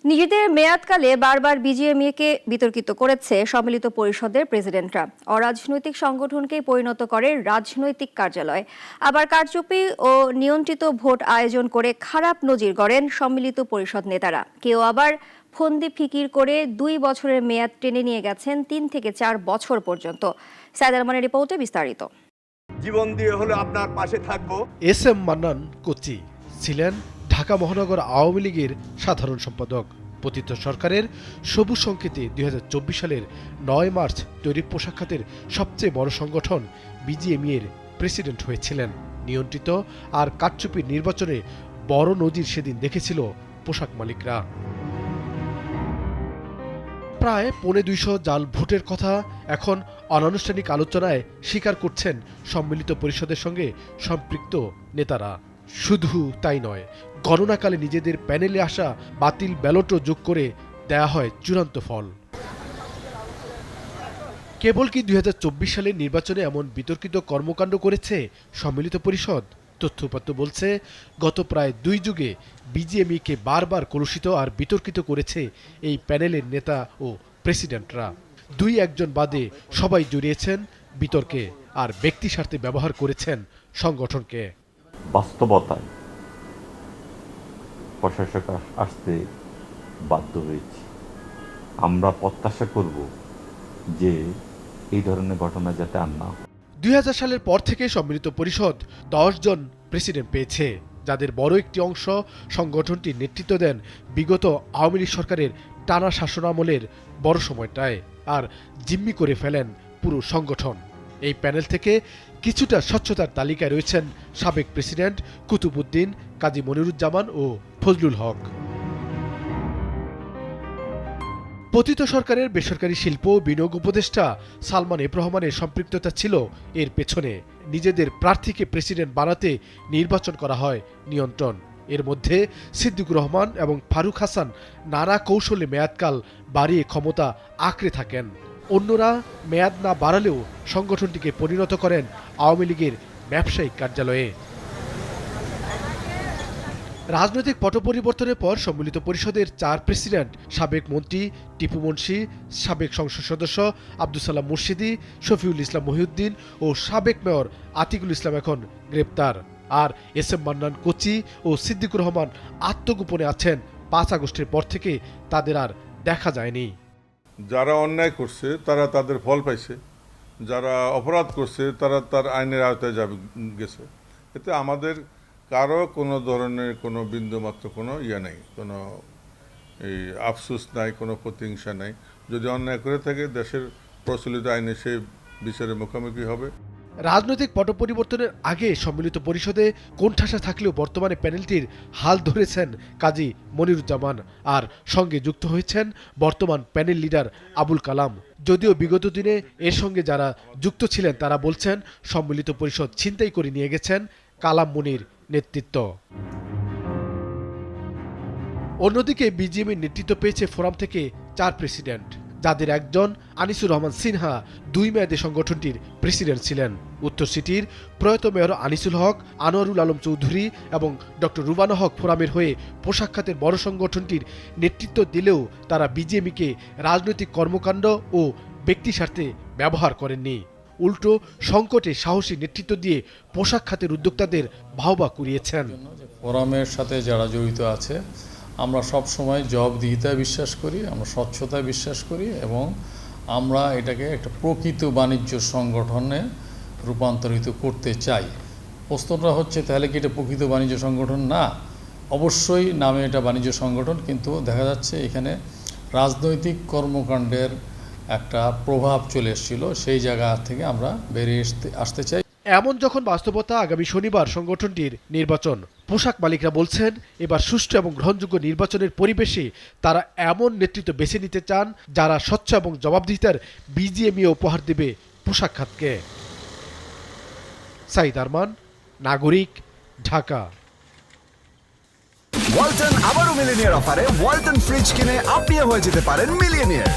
নিজেদের মেয়াদকালে বারবার বিজিএমইএকে বিতর্কিত করেছে সম্মিলিত পরিষদের প্রেসিডেন্টরা। অরাজনৈতিক সংগঠনকেই পরিণত করে রাজনৈতিক কার্যালয়। আবার কারচুপি ও নিয়ন্ত্রিত ভোট আয়োজন করে খারাপ নজির গড়েন সম্মিলিত পরিষদ নেতারা। কেউ আবার ফন্দি ফিকির করে 2 বছরের মেয়াদ টেনে নিয়ে গেছেন 3 থেকে 4 বছর পর্যন্ত। সাইদ আরমানের রিপোর্টে বিস্তারিত। জীবন দিয়ে হলে আপনার পাশে থাকবো। এস এম মান্নান কোচি ছিলেন ঢাকা মহানগর আওয়ামী লীগের সাধারণ সম্পাদক। পতিত সরকারের সবুজ সংকেতে 2024 সালের 9 মার্চ তৈরি পোশাক খাতের সবচেয়ে বড় সংগঠন বিজিএমইএর প্রেসিডেন্ট হয়েছিলেন। নিয়ন্ত্রিত আর কারচুপির নির্বাচনে বড় নজির সেদিন দেখেছিল পোশাক মালিকরা। প্রায় 250 জাল ভোটের কথা এখন অনানুষ্ঠানিক আলোচনায় স্বীকার করছেন সম্মিলিত পরিষদের সঙ্গে সম্পৃক্ত নেতারা। শুধু তাই নয়, গণনাকালে নিজেদের প্যানেলে আসা বাতিল ব্যালটও যোগ করে দেয়া হয় চূড়ান্ত ফল। কেবল কি 2024 সালের নির্বাচনে এমন বিতর্কিত কর্মকাণ্ড করেছে সম্মিলিত পরিষদ? তথ্যউপাত্ত বলছে, গত প্রায় 2 যুগে বিজিএমইকে বারবার কলুষিত আর বিতর্কিত করেছে এই প্যানেলের নেতা ও প্রেসিডেন্টরা। 2-1 বাদে সবাই জড়িয়েছেন বিতর্কে আর ব্যক্তি স্বার্থে ব্যবহার করেছেন সংগঠনকে। বাস্তবতায় প্রশাসক আসতে বাধ্য হয়েছে। আমরা প্রত্যাশা করব যে এই ধরনের ঘটনা যাতে আর না। 2000 সালের পর থেকে সম্মিলিত পরিষদ 10 জন প্রেসিডেন্ট পেয়েছে, যাদের বড় একটি অংশ সংগঠনটির নেতৃত্ব দেন বিগত আওয়ামী লীগ সরকারের টানা শাসনামলের বড় সময়টায়, আর জিম্মি করে ফেলেন পুরো সংগঠন। এই প্যানেল থেকে কিছুটা স্বচ্ছতার তালিকায় রয়েছেন সাবেক প্রেসিডেন্ট কুতুবউদ্দিন, কাজী মনিরুজ্জামান ও ফজলুল হক। পতিত সরকারের বেসরকারি শিল্প ও বিনিয়োগ উপদেষ্টা সালমান এফ রহমানের সম্পৃক্ততা ছিল এর পেছনে। নিজেদের প্রার্থীকে প্রেসিডেন্ট বানাতে নির্বাচন করা হয় নিয়ন্ত্রণ। এর মধ্যে সিদ্দিকুর রহমান এবং ফারুক হাসান নানা কৌশলে মেয়াদকাল বাড়িয়ে ক্ষমতা আঁকড়ে থাকেন। অন্যরা মেয়াদ না বাড়ালেও সংগঠনটিকে পরিণত করেন আওয়ামী লীগের ব্যবসায়িক কার্যালয়ে। রাজনৈতিক পট পরিবর্তনের পর সম্মিলিত পরিষদের 4 প্রেসিডেন্ট, সাবেক মন্ত্রী টিপু মুন্সি, সাবেক সংসদ সদস্য আব্দুল সালাম মুর্শিদি, শফিউল ইসলাম মহিউদ্দিন ও সাবেক মেয়র আতিকুল ইসলাম এখন গ্রেপ্তার। আর এস এম মান্নান কোচি ও সিদ্দিকুর রহমান আত্মগোপনে আছেন। 5 আগস্টের পর থেকে তাদের আর দেখা যায়নি। যারা অন্যায় করছে তারা তাদের ফল পাইছে, যারা অপরাধ করছে তারা তার আইনের আওতায় গেছে। এতে আমাদের কারো কোনো ধরনের কোনো বিন্দুমাত্র কোনো নেই, কোনো এই আফসোস নাই, কোনো প্রতিহিংসা নাই। যদি অন্যায় করে থাকে দেশের প্রচলিত আইনে সে বিচারের মুখোমুখি হবে। রাজনৈতিক পট পরিবর্তনের আগে সম্মিলিত পরিষদে কোণঠাসা থাকলেও বর্তমানে প্যানেলটির হাল ধরেছেন কাজী মনিরুজ্জামান, আর সঙ্গে যুক্ত হয়েছেন বর্তমান প্যানেল লিডার আবুল কালাম। যদিও বিগত দিনে এর সঙ্গে যারা যুক্ত ছিলেন তারা বলছেন সম্মিলিত পরিষদ ছিনতাই করে নিয়ে গেছেন কালাম মনির নেতৃত্ব। অন্যদিকে বিজিএমের নেতৃত্ব পেয়েছে ফোরাম থেকে 4 প্রেসিডেন্ট, যাদের একজন আনিসুর রহমান সিনহা 2 মেয়াদে সংগঠনটির প্রেসিডেন্ট ছিলেন। উত্তর সিটির প্রয়াত মেয়র আনিসুল হক, আনোয়ারুল আলম চৌধুরী এবং ডক্টর রুবানা হক ফোরামের হয়ে পোশাক খাতের বড় সংগঠনটির নেতৃত্ব দিলেও তারা বিজিএমইকে রাজনৈতিক কর্মকাণ্ড ও ব্যক্তি স্বার্থে ব্যবহার করেননি। উল্টো সংকটে সাহসী নেতৃত্ব দিয়ে পোশাক খাতের উদ্যোক্তাদের বাহবা কুড়িয়েছেন। ফোরামের সাথে যারা জড়িত আছে, আমরা সব সময় জবাবদিহিতায় বিশ্বাস করি, আমরা স্বচ্ছতায় বিশ্বাস করি এবং আমরা এটাকে একটা প্রকৃত বাণিজ্য সংগঠনে রূপান্তরিত করতে চাই। প্রশ্নটা হচ্ছে, তাহলে কি এটা প্রকৃত বাণিজ্য সংগঠন? না, অবশ্যই নামে এটা বাণিজ্য সংগঠন, কিন্তু দেখা যাচ্ছে এখানে রাজনৈতিক কর্মকাণ্ডের একটা প্রভাব চলে এসেছিল। সেই জায়গা থেকে আমরা বেরিয়ে আসতে চাই। এমন যখন বাস্তবতা, আগামী শনিবার সংগঠনটির নির্বাচন। পোশাক মালিকরা বলছেন এবার সুষ্ঠু এবং গ্রহণযোগ্য নির্বাচনের পরিবেশে তারা এমন নেতৃত্ব বেছে নিতে চান যারা স্বচ্ছ এবং জবাবদিহিতার বিজিএমইএ উপহার দেবে পোশাক খাতকে। সাইদ আরমান, নাগরিক, ঢাকা। ওয়ালটন আবারও মিলিনিয়ার অফারে ওয়ালটন ফ্রিজ কিনে আপনিও হয়ে যেতে পারেন মিলিয়নিয়ার।